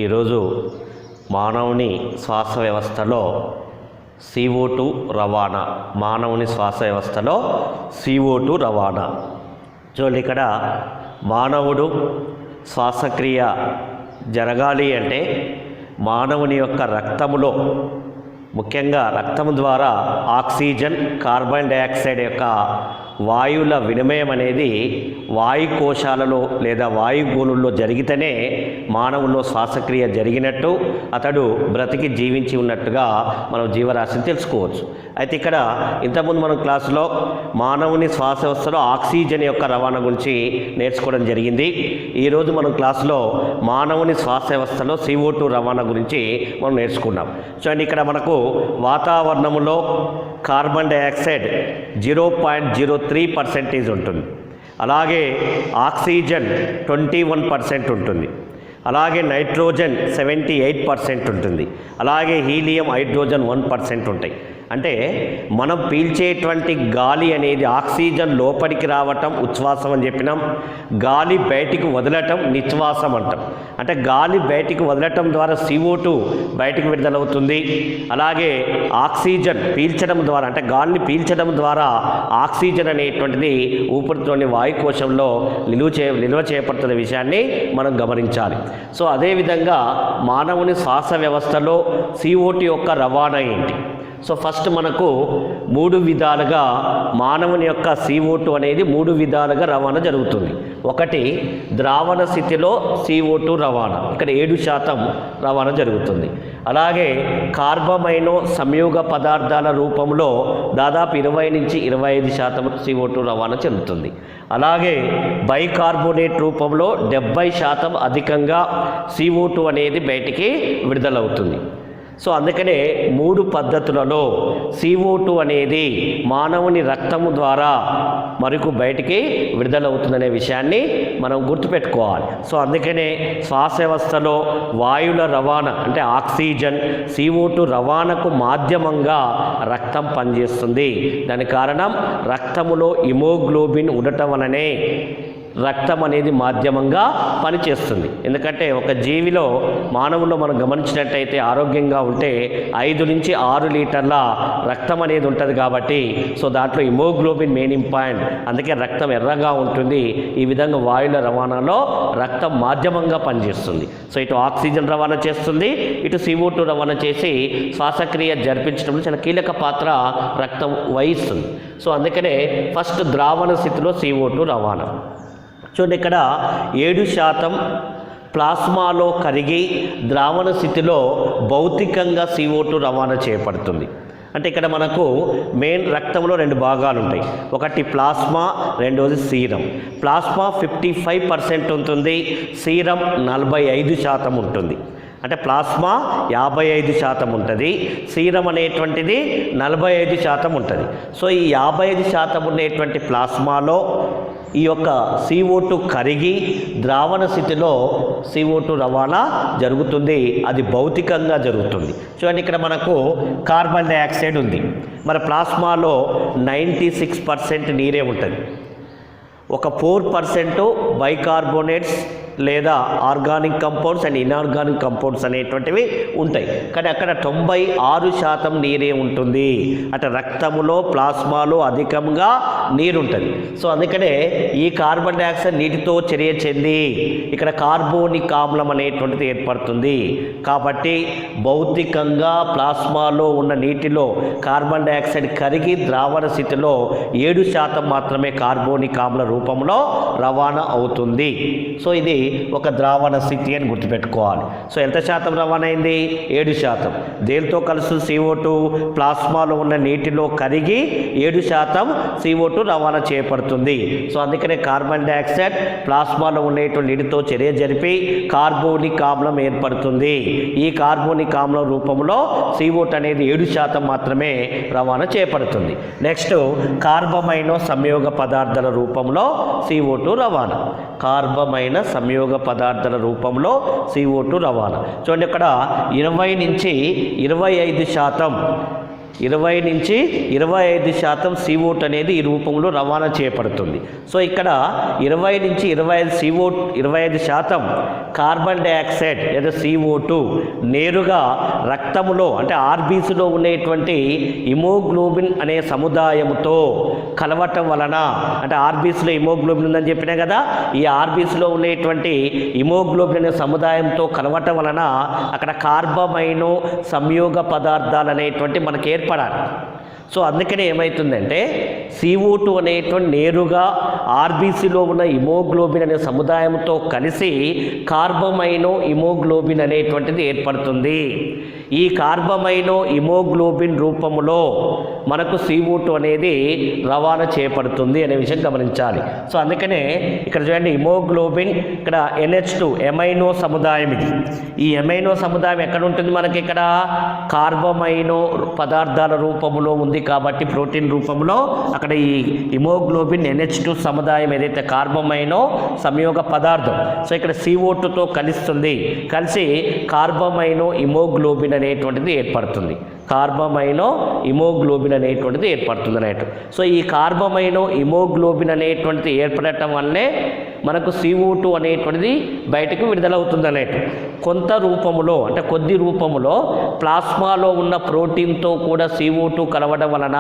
ఈరోజు మానవుని శ్వాస వ్యవస్థలో CO2 రవాణా, మానవుని శ్వాస వ్యవస్థలో CO2 రవాణా. చూడండి, ఇక్కడ మానవుడు శ్వాసక్రియ జరగాలి అంటే మానవుని యొక్క రక్తములో, ముఖ్యంగా రక్తం ద్వారా ఆక్సిజన్, కార్బన్ డైఆక్సైడ్ యొక్క వాయువుల వినిమయం అనేది వాయుకోశాలలో లేదా వాయుగోళుల్లో జరిగితేనే మానవుల్లో శ్వాసక్రియ జరిగినట్టు, అతడు బ్రతికి జీవించి ఉన్నట్టుగా మనం జీవరాశిని తెలుసుకోవచ్చు. అయితే ఇక్కడ ఇంతకుముందు మనం క్లాసులో మానవుని శ్వాస వ్యవస్థలో ఆక్సిజన్ యొక్క రవాణా గురించి నేర్చుకోవడం జరిగింది. ఈరోజు మనం క్లాసులో మానవుని శ్వాస వ్యవస్థలో CO2 రవాణా గురించి మనం నేర్చుకున్నాం. చూడండి, ఇక్కడ మనకు వాతావరణంలో కార్బన్ డైఆక్సైడ్ 0.03% ఉంటుంది, అలాగే ఆక్సిజన్ 21% ఉంటుంది, అలాగే నైట్రోజన్ 78% ఉంటుంది, అలాగే హీలియం, హైడ్రోజన్ 1% ఉంటాయి. అంటే మనం పీల్చేటువంటి గాలి అనేది ఆక్సిజన్ లోపలికి రావటం ఉచ్ఛ్వాసం అని చెప్పినాం, గాలి బయటికి వదలటం నిశ్వాసం అంటాం. అంటే గాలి బయటికి వదలటం ద్వారా CO2 బయటికి విడుదలవుతుంది. అలాగే ఆక్సిజన్ పీల్చడం ద్వారా, అంటే గాలిని పీల్చడం ద్వారా ఆక్సిజన్ అనేటువంటిది ఊపిరిలోని వాయుకోశంలో నిల్వ చేయబడుతున్న విషయాన్ని మనం గమనించాలి. సో అదేవిధంగా మానవుని శ్వాస వ్యవస్థలో CO2 యొక్క రవాణా ఏంటి? సో ఫస్ట్ మనకు 3 విధాలుగా మానవుని యొక్క CO2 అనేది 3 విధాలుగా రవాణా జరుగుతుంది. ఒకటి, ద్రావణ స్థితిలో CO2 రవాణా, ఇక్కడ 7% రవాణా జరుగుతుంది. అలాగే కార్బమైనో సంయోగ పదార్థాల రూపంలో దాదాపు 20 నుంచి 25% CO2 రవాణా చెందుతుంది. అలాగే బైకార్బోనేట్ రూపంలో 70% అధికంగా CO2 అనేది బయటికి విడుదలవుతుంది. సో అందుకనే 3 పద్ధతులలో CO2 అనేది మానవుని రక్తము ద్వారా మరకు బయటికి విడుదలవుతుందనే విషయాన్ని మనం గుర్తుపెట్టుకోవాలి. సో అందుకనే శ్వాస వ్యవస్థలో వాయువుల రవాణా అంటే ఆక్సిజన్, CO2 రవాణాకు మాధ్యమంగా రక్తం పనిచేస్తుంది. దానికి కారణం రక్తములో హిమోగ్లోబిన్ ఉండటం వలనే రక్తం అనేది మాధ్యమంగా పనిచేస్తుంది. ఎందుకంటే ఒక జీవిలో, మానవుల్లో మనం గమనించినట్టయితే ఆరోగ్యంగా ఉంటే 5 నుంచి 6 లీటర్ల రక్తం అనేది ఉంటుంది కాబట్టి, సో దాంట్లో హిమోగ్లోబిన్ మెయిన్ ఇంపార్టెంట్. అందుకే రక్తం ఎర్రగా ఉంటుంది. ఈ విధంగా వాయువుల రవాణాలో రక్తం మాధ్యమంగా పనిచేస్తుంది. సో ఇటు ఆక్సిజన్ రవాణా చేస్తుంది, ఇటు CO2 రవాణా చేసి శ్వాసక్రియ జరిపించడంలో చాలా కీలక పాత్ర రక్తం వహిస్తుంది. సో అందుకనే ఫస్ట్ ద్రావణ స్థితిలో CO2 రవాణా. చూడండి, ఇక్కడ 7% ప్లాస్మాలో కరిగి ద్రావణ స్థితిలో భౌతికంగా CO2 రవాణా చేయబడుతుంది. అంటే ఇక్కడ మనకు మెయిన్ రక్తంలో 2 భాగాలు ఉంటాయి. ఒకటి ప్లాస్మా, రెండోది సీరం. ప్లాస్మా 55% ఉంటుంది, సీరం 45% ఉంటుంది. అంటే ప్లాస్మా 55% ఉంటుంది, సీరం అనేటువంటిది 45% ఉంటుంది. సో ఈ 55% ఉండేటువంటి ప్లాస్మాలో ఈ యొక్క CO2 కరిగి ద్రావణ స్థితిలో CO2 రవాణా జరుగుతుంది. అది భౌతికంగా జరుగుతుంది. చూడండి, ఇక్కడ మనకు కార్బన్ డైఆక్సైడ్ ఉంది. మరి ప్లాస్మాలో 96% నీరే ఉంటుంది. ఒక 4% బైకార్బోనేట్స్ లేదా organic compounds and inorganic compounds అనేటువంటివి ఉంటాయి. కానీ అక్కడ 96% నీరే ఉంటుంది. అంటే రక్తములో, ప్లాస్మాలో అధికంగా నీరు ఉంటుంది. సో అందుకనే ఈ కార్బన్ డైఆక్సైడ్ నీటితో చర్య చెంది ఇక్కడ కార్బోనిక్ ఆమ్లం అనేటువంటిది ఏర్పడుతుంది. కాబట్టి భౌతికంగా ప్లాస్మాలో ఉన్న నీటిలో కార్బన్ డైఆక్సైడ్ కరిగి ద్రావణ స్థితిలో 7% మాత్రమే కార్బోనిక్ ఆమ్ల రూపంలో రవాణా అవుతుంది. సో ఇది ఒక ద్రావణ స్థితి అని గుర్తుపెట్టుకోవాలి. సో ఎంత శాతం రవాణా అయింది? 7%. దేనితో కలుసు? CO2 ప్లాస్మాలో ఉన్న నీటిలో కరిగి 7% CO2 రవాణా చేయబడుతుంది. సో అందుకనే కార్బన్ డైఆక్సైడ్ ప్లాస్మాలో ఉండేటువంటి నీటితో చర్య జరిపి కార్బోనిక్ ఆమ్లం ఏర్పడుతుంది. ఈ కార్బోనిక్ ఆమ్లం రూపంలో CO2 అనేది 7% మాత్రమే రవాణా చేయబడుతుంది. నెక్స్ట్, కార్బమైనో సంయోగ పదార్థాల రూపంలో CO2 రవాణా. కార్బమైన సంయోగ పదార్థాల రూపంలో CO2 రవాణా. చూడండి, ఇక్కడ 20 నుంచి 25% 20 నుంచి 25% CO2 అనేది ఈ రూపంలో రవాణా చేయబడుతుంది. సో ఇక్కడ 20 నుంచి 25% కార్బన్ డైఆక్సైడ్ లేదా CO2 నేరుగా రక్తములో అంటే ఆర్బీసీలో ఉండేటువంటి హిమోగ్లోబిన్ అనే సముదాయంతో కలవటం వలన, అంటే ఆర్బీసీలో హిమోగ్లోబిన్ ఉందని చెప్పినా కదా, ఈ ఆర్బీసీలో ఉండేటువంటి హిమోగ్లోబిన్ అనే సముదాయంతో కలవటం వలన అక్కడ కార్బమైనో సంయోగ పదార్థాలు అనేటువంటి మనకి ఏర్పడాలి. సో అందుకనే ఏమవుతుందంటే CO2 అనేటువంటి నేరుగా ఆర్బీసీలో ఉన్న హిమోగ్లోబిన్ అనే సముదాయంతో కలిసి కార్బమైనో హిమోగ్లోబిన్ అనేటువంటిది ఏర్పడుతుంది. ఈ కార్బమైనో హిమోగ్లోబిన్ రూపంలో మనకు CO2 అనేది రవాణా చేయబడుతుంది అనే విషయం గమనించాలి. సో అందుకనే ఇక్కడ చూడండి హిమోగ్లోబిన్, ఇక్కడ NH2 ఎమైనో సముదాయం. ఇది ఈ ఎమైనో సముదాయం ఎక్కడ ఉంటుంది మనకి? ఇక్కడ కార్బమైనో పదార్థాల రూపంలో ఉంది కాబట్టి ప్రోటీన్ రూపంలో అక్కడ ఈ హిమోగ్లోబిన్ NH2 సముదాయం ఏదైతే కార్బమైనో సంయోగ పదార్థం, సో ఇక్కడ CO2తో కలుస్తుంది, కలిసి కార్బమైనో హిమోగ్లోబిన్ అనేటువంటిది ఏర్పడుతుంది. కార్బమైనో హిమోగ్లోబిన్ అనేటువంటిది ఏర్పడుతుంది అన్నట్టు. సో ఈ కార్బమైనో హిమోగ్లోబిన్ అనేటువంటిది ఏర్పడటం వల్లే మనకు CO2 అనేటువంటిది బయటకు విడుదలవుతుంది అన్నట్టు. కొంత రూపములో అంటే కొద్ది రూపములో ప్లాస్మాలో ఉన్న ప్రోటీన్తో కూడా CO2 కలవడం వలన,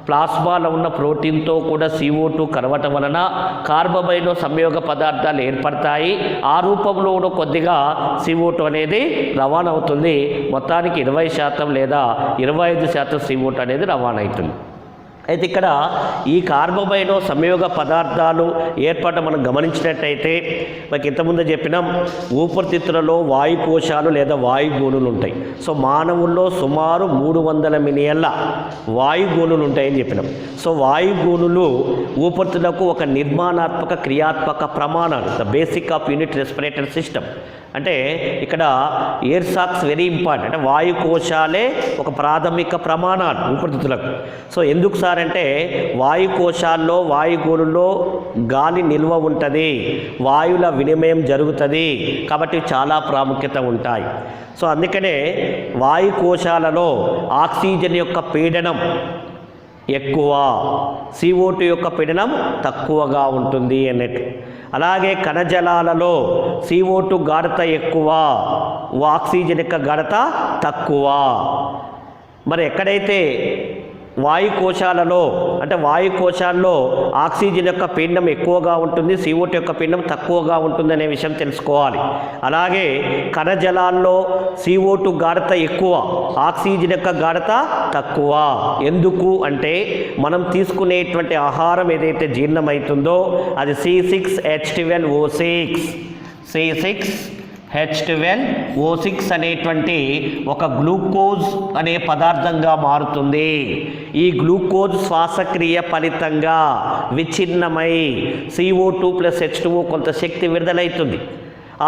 ప్లాస్మాలో ఉన్న ప్రోటీన్తో కూడా CO2 కలవటం వలన కార్బమైనో సంయోగ పదార్థాలు ఏర్పడతాయి. ఆ రూపంలో కూడా కొద్దిగా CO2 అనేది రవాణా అవుతుంది. మొత్తానికి 20% లేదా 25% CO2 అనేది రవాణా అవుతుంది. అయితే ఇక్కడ ఈ కార్బమైనో సంయోగ పదార్థాలు ఏర్పడటం మనం గమనించినట్టయితే మనకి ఇంతకుముందు చెప్పినాం, ఊపిరితిత్తులలో వాయుకోశాలు లేదా వాయుగోళులు ఉంటాయి. సో మానవుల్లో సుమారు 300 మిలియన్ల వాయుగోళులు ఉంటాయని చెప్పినాం. సో వాయుగోళులు ఊపిరితిత్తులకు ఒక నిర్మాణాత్మక క్రియాత్మక ప్రమాణాలు, the basic of unit respiratory system. అంటే ఇక్కడ ఎయిర్ సాక్స్ వెరీ ఇంపార్టెంట్. అంటే వాయుకోశాలే ఒక ప్రాథమిక ప్రమాణాలు ఊపిరితిత్తులకు. సో ఎందుకు సార్ అంటే వాయుకోశాల్లో వాయుగోళుల్లో గాలి నిల్వ ఉంటుంది, వాయువుల వినిమయం జరుగుతుంది కాబట్టి చాలా ప్రాముఖ్యత ఉంటాయి. సో అందుకనే వాయుకోశాలలో ఆక్సిజన్ యొక్క పీడనం ఎక్కువ, CO2 యొక్క పీడనం తక్కువగా ఉంటుంది అన్నట్టు. అలాగే కణజలాలలో CO2 గాఢత ఎక్కువ, ఆక్సిజన్ యొక్క గాఢత తక్కువ. మరి ఎక్కడైతే వాయుకోశాలలో అంటే వాయుకోశాల్లో ఆక్సిజన్ యొక్క పీడనం ఎక్కువగా ఉంటుంది, CO2 యొక్క పీడనం తక్కువగా ఉంటుంది అనే విషయం తెలుసుకోవాలి. అలాగే కణజలాల్లో CO2 గాఢత ఎక్కువ, ఆక్సిజన్ యొక్క గాఢత తక్కువ. ఎందుకు అంటే మనం తీసుకునేటువంటి ఆహారం ఏదైతే జీర్ణమవుతుందో అది C6H12O6 C6H12O6 అనేటువంటి ఒక గ్లూకోజ్ అనే పదార్థంగా మారుతుంది. ఈ గ్లూకోజ్ శ్వాసక్రియ ఫలితంగా విచ్ఛిన్నమై CO2 + H2O కొంత శక్తి విడుదలవుతుంది.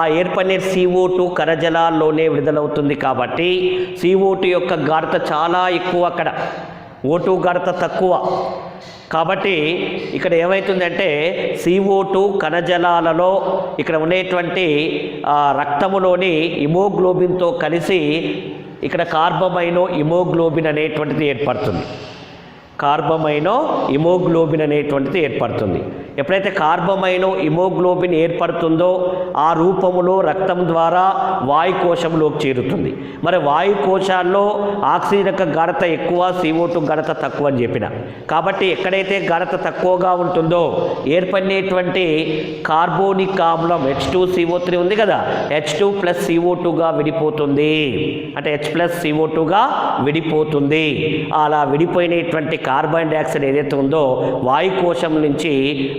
ఆ ఏర్పడిన CO2 కణజలాల్లోనే విడుదలవుతుంది కాబట్టి CO2 యొక్క గాఢత చాలా ఎక్కువ, అక్కడ O2 గాఢత తక్కువ. కాబట్టి ఇక్కడ ఏమవుతుందంటే CO2 కణజలాలలో ఇక్కడ ఉండేటువంటి రక్తములోని హిమోగ్లోబిన్తో కలిసి ఇక్కడ కార్బమైనో హిమోగ్లోబిన్ అనేటువంటిది ఏర్పడుతుంది. కార్బమైనో హిమోగ్లోబిన్ అనేటువంటిది ఏర్పడుతుంది. ఎప్పుడైతే కార్బమైనో హిమోగ్లోబిన్ ఏర్పడుతుందో ఆ రూపములో రక్తం ద్వారా వాయుకోశంలోకి చేరుతుంది. మరి వాయుకోశాల్లో ఆక్సిజన్ యొక్క గాఢత ఎక్కువ, CO2 గాఢత తక్కువ అని చెప్పిన. కాబట్టి ఎక్కడైతే గాఢత తక్కువగా ఉంటుందో ఏర్పడినటువంటి కార్బోనిక్ ఆమ్లం H2CO3 ఉంది కదా, H2 + CO2గా విడిపోతుంది. అంటే H+CO2గా విడిపోతుంది. అలా విడిపోయినటువంటి కార్బన్ డైఆక్సైడ్ ఏదైతే ఉందో వాయుకోశం నుంచి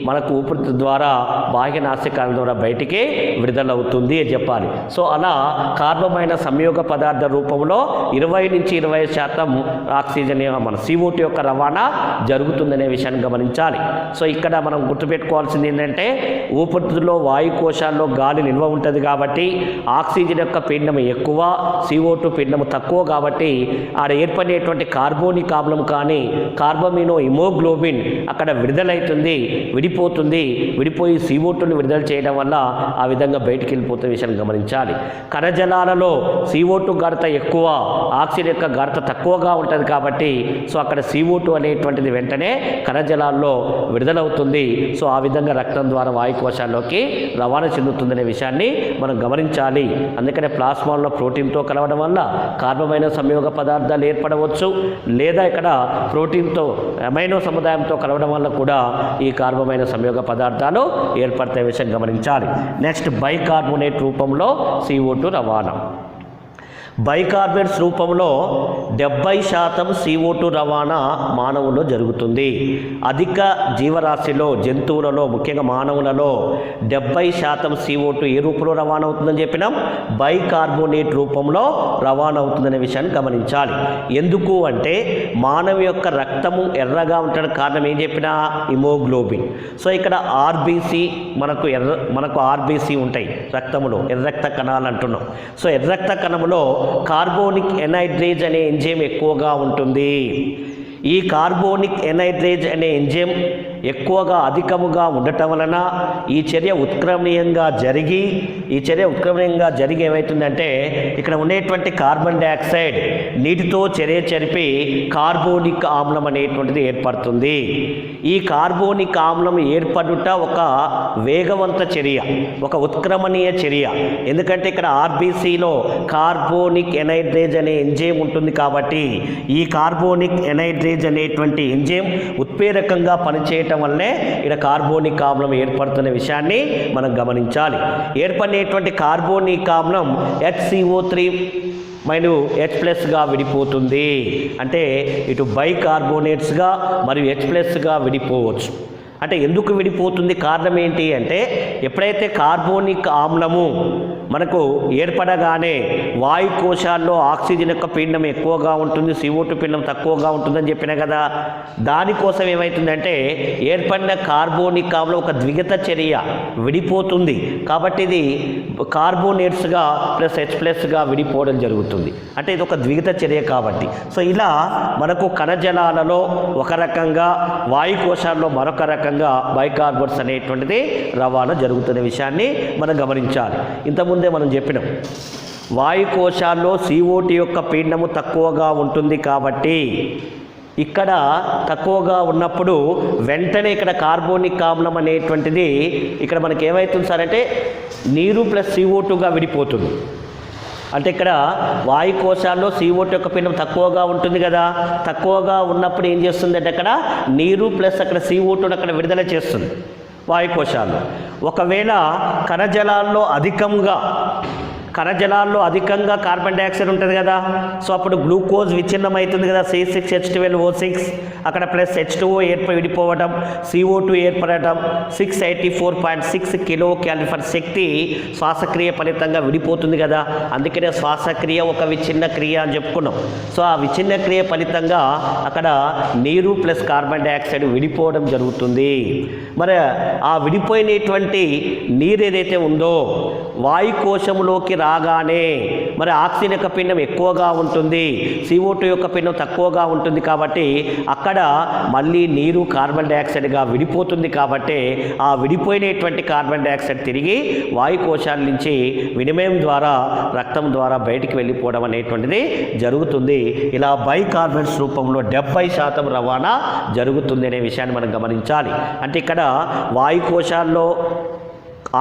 మనకు ఊపిరితిత్తు ద్వారా బాహ్య నాసికాల ద్వారా బయటికి విడుదలవుతుంది అని చెప్పాలి. సో అలా కార్బమైన సంయోగ పదార్థ రూపంలో 20 నుంచి 25% ఆక్సిజన్ మన CO2 యొక్క రవాణా జరుగుతుందనే విషయాన్ని గమనించాలి. సో ఇక్కడ మనం గుర్తుపెట్టుకోవాల్సింది ఏంటంటే ఊపిరితిత్తులో వాయుకోశాల్లో గాలి నిల్వ ఉంటుంది కాబట్టి ఆక్సిజన్ యొక్క పీడనం ఎక్కువ, CO2 పీడనం తక్కువ కాబట్టి ఆడ ఏర్పడేటువంటి కార్బోనిక్ ఆమ్లం కానీ కార్బమినో హిమోగ్లోబిన్ అక్కడ విడుదలవుతుంది. విడిపోతుంది. విడిపోయి CO2ని విడుదల చేయడం వల్ల ఆ విధంగా బయటికి వెళ్ళిపోతున్న విషయాన్ని గమనించాలి. కణజాలాలలో CO2 గాఢత ఎక్కువ, ఆక్సిజన్ యొక్క గాఢత తక్కువగా ఉంటుంది కాబట్టి సో అక్కడ CO2 అనేటువంటిది వెంటనే కణజాలాల్లో విడుదలవుతుంది. సో ఆ విధంగా రక్తం ద్వారా వాయుకోశాల్లోకి రవాణా చెందుతుందనే విషయాన్ని మనం గమనించాలి. అందుకనే ప్లాస్మాలో ప్రోటీన్తో కలవడం వల్ల కార్బమైన సంయోగ పదార్థాలు ఏర్పడవచ్చు, లేదా ఇక్కడ ప్రోటీన్తో అమైనో సముదాయంతో కలవడం వల్ల కూడా ఈ కార్బమైన సంయోగ పదార్థాలు ఏర్పడతాయి విషయం గమనించాలి. నెక్స్ట్ బైకార్బోనేట్ రూపంలో CO2 రవాణా. బైకార్బోనేట్స్ రూపంలో 70% CO2 రవాణా మానవుల్లో జరుగుతుంది. అధిక జీవరాశిలో జంతువులలో ముఖ్యంగా మానవులలో 70% CO2 ఏ రూపంలో రవాణా అవుతుందని చెప్పినాం, బైకార్బోనేట్ రూపంలో రవాణా అవుతుందనే విషయాన్ని గమనించాలి. ఎందుకు అంటే మానవ యొక్క రక్తము ఎర్రగా ఉండడానికి కారణం ఏం చెప్పినా హిమోగ్లోబిన్. సో ఇక్కడ ఆర్బీసీ మనకు ఆర్బీసీ ఉంటాయి రక్తములో, ఎర్ర రక్త కణాలు అంటున్నాం. సో ఎర్ర రక్త కణములో కార్బోనిక్ ఎనైడ్రేజ్ అనే ఎంజైమ్ ఎక్కువగా ఉంటుంది. ఈ కార్బోనిక్ ఎనైడ్రేజ్ అనే ఎంజైమ్ ఎక్కువగా అధికముగా ఉండటం వలన ఈ చర్య ఉత్క్రమణీయంగా జరిగి ఏమవుతుందంటే ఇక్కడ ఉండేటువంటి కార్బన్ డైఆక్సైడ్ నీటితో చర్య జరిపి కార్బోనిక్ ఆమ్లం అనేటువంటిది ఏర్పడుతుంది. ఈ కార్బోనిక్ ఆమ్లం ఏర్పడుట ఒక వేగవంత చర్య, ఒక ఉత్క్రమణీయ చర్య. ఎందుకంటే ఇక్కడ ఆర్బీసీలో కార్బోనిక్ ఎనైడ్రేజ్ అనే ఎంజైమ్ ఉంటుంది కాబట్టి ఈ కార్బోనిక్ ఎనైడ్రేజ్ అనేటువంటి ఎంజైమ్ ఉత్ప్రేరకంగా పనిచేయటం వల్లనే ఇక్కడ కార్బోనిక్ ఆమ్లం ఏర్పడుతున్న విషయాన్ని మనం గమనించాలి. ఏర్పడినటువంటి కార్బోనిక్ ఆమ్లం HCO3 మరియు H+గా విడిపోతుంది. అంటే ఇటు బైకార్బోనేట్స్గా మరియు H+గా విడిపోవచ్చు. అంటే ఎందుకు విడిపోతుంది, కారణం ఏంటి అంటే ఎప్పుడైతే కార్బోనిక్ ఆమ్లము మనకు ఏర్పడగానే వాయుకోశాల్లో ఆక్సిజన్ యొక్క పీడనం ఎక్కువగా ఉంటుంది, CO2 పీడనం తక్కువగా ఉంటుందని చెప్పినా కదా. దానికోసం ఏమవుతుందంటే ఏర్పడిన కార్బోనిక్ ఆమ్లం ఒక ద్విగత చర్య విడిపోతుంది. కాబట్టి ఇది కార్బోనేట్స్గా ప్లస్ H+గా విడిపోవడం జరుగుతుంది. అంటే ఇది ఒక ద్విగత చర్య కాబట్టి. సో ఇలా మనకు కణజాలాలలో ఒక రకంగా, వాయుకోశాల్లో మరొక రకంగా బైకార్బోనేట్స్ అనేటువంటిది రవాణా జరుగుతున్న విషయాన్ని మనం గమనించాలి. ఇంతకుముందే మనం చెప్పినాం వాయుకోశాల్లో CO2 యొక్క పీడనము తక్కువగా ఉంటుంది కాబట్టి ఇక్కడ తక్కువగా ఉన్నప్పుడు వెంటనే ఇక్కడ కార్బోనిక్ ఆమ్లం అనేటువంటిది ఇక్కడ మనకి ఏమవుతుంది సార్ అంటే నీరు ప్లస్ CO2గా విడిపోతుంది. అంటే ఇక్కడ వాయుకోశాల్లో CO2 యొక్క పీడనం తక్కువగా ఉంటుంది కదా. తక్కువగా ఉన్నప్పుడు ఏం చేస్తుంది అంటే అక్కడ నీరు ప్లస్ అక్కడ CO2ను అక్కడ విడుదల చేస్తుంది వాయుకోశాల్లో. ఒకవేళ కణజాలాల్లో అధికంగా కార్బన్ డైఆక్సైడ్ ఉంటుంది కదా. సో అప్పుడు గ్లూకోజ్ విచ్ఛిన్నం అవుతుంది కదా, C6H12O6 అక్కడ ప్లస్ H2O విడిపోవడం, CO2 ఏర్పడటం, 684.6 కిలో క్యాలరీ ఫర్ శక్తి శ్వాసక్రియ ఫలితంగా విడిపోతుంది కదా. అందుకనే శ్వాసక్రియ ఒక విచ్ఛిన్న క్రియ అని చెప్పుకున్నాం. సో ఆ విచ్ఛిన్న క్రియ ఫలితంగా అక్కడ నీరు ప్లస్ కార్బన్ డైఆక్సైడ్ విడిపోవడం జరుగుతుంది. మరి ఆ విడిపోయినటువంటి నీరు ఏదైతే ఉందో వాయుకోశంలోకి రాగానే మరి ఆక్సిజన్ యొక్క పీడనం ఎక్కువగా ఉంటుంది, CO2 యొక్క పీడనం తక్కువగా ఉంటుంది. కాబట్టి అక్కడ మళ్ళీ నీరు కార్బన్ డైఆక్సైడ్గా విడిపోతుంది. కాబట్టి ఆ విడిపోయినటువంటి కార్బన్ డైఆక్సైడ్ తిరిగి వాయుకోశాల నుంచి వినిమయం ద్వారా రక్తం ద్వారా బయటికి వెళ్ళిపోవడం అనేటువంటిది జరుగుతుంది. ఇలా బైకార్బోనేట్స్ రూపంలో 70% రవాణా జరుగుతుంది అనే విషయాన్ని మనం గమనించాలి. అంటే ఇక్కడ వాయుకోశాల్లో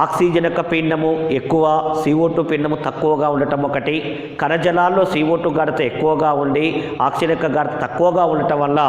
ఆక్సిజన్ యొక్క పీడనము ఎక్కువ, CO2 పీడనము తక్కువగా ఉండటం ఒకటి. కణజాలాల్లో CO2 గాఢత ఎక్కువగా ఉండి ఆక్సిజన్ యొక్క గాఢత తక్కువగా ఉండటం వల్ల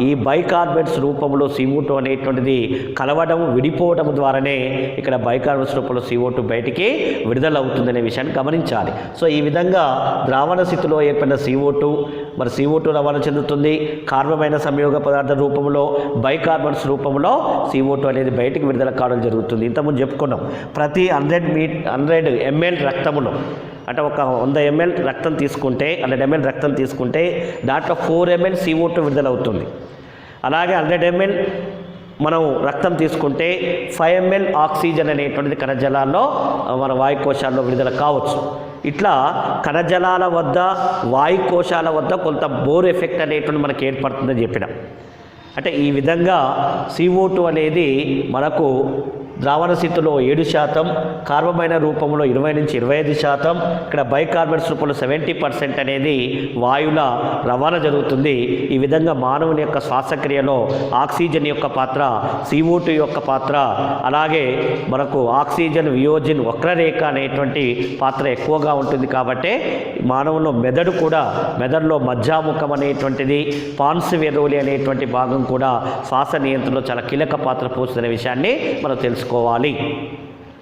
ఈ బైకార్బోనేట్స్ రూపంలో CO2 అనేటువంటిది కలవడం, విడిపోవడం ద్వారానే ఇక్కడ బైకార్బోనేట్స్ రూపంలో CO2 బయటికి విడుదల అవుతుందనే విషయాన్ని గమనించాలి. సో ఈ విధంగా ద్రావణ స్థితిలో ఏర్పడిన CO2 మరి CO2 రవాణా చెందుతుంది. కార్బమైన సంయోగ పదార్థ రూపంలో బైకార్బోనేట్స్ రూపంలో CO2 అనేది బయటికి విడుదల కావడం జరుగుతుంది. ఇంతకుముందు చెప్పుకున్నాం ప్రతి 100 ml రక్తములో అంటే ఒక 100 ml రక్తం తీసుకుంటే 100 ml రక్తం తీసుకుంటే దాంట్లో 4 ml CO2 విడుదలవుతుంది. అలాగే 100 ml మనం రక్తం తీసుకుంటే 5 ml ఆక్సిజన్ అనేటువంటిది కణజాలాల్లో మన వాయుకోశాల్లో విడుదల కావచ్చు. ఇట్లా కణజాలాల వద్ద వాయుకోశాల వద్ద కొంత బోర్ ఎఫెక్ట్ అనేటువంటి మనకి ఏర్పడుతుందని చెప్పినాం. అంటే ఈ విధంగా CO2 అనేది మనకు ద్రావణ స్థితిలో 7%, కార్బమైన రూపంలో 20 నుంచి 25%, ఇక్కడ బైకార్బోనేట్స్ రూపంలో 70% అనేది వాయువుల రవాణా జరుగుతుంది. ఈ విధంగా మానవుని యొక్క శ్వాసక్రియలో ఆక్సిజన్ యొక్క పాత్ర, CO2 యొక్క పాత్ర, అలాగే మనకు ఆక్సిజన్ వియోజిన్ వక్రరేఖ అనేటువంటి పాత్ర ఎక్కువగా ఉంటుంది. కాబట్టి మానవులో మెదడు కూడా, మెదడులో మధ్యాముఖం అనేటువంటిది, పాన్స్ వెరోలి అనేటువంటి భాగం కూడా శ్వాస నియంత్రణలో చాలా కీలక పాత్ర పోషిస్తున్న విషయాన్ని మనం తెలుసుకోవాలి.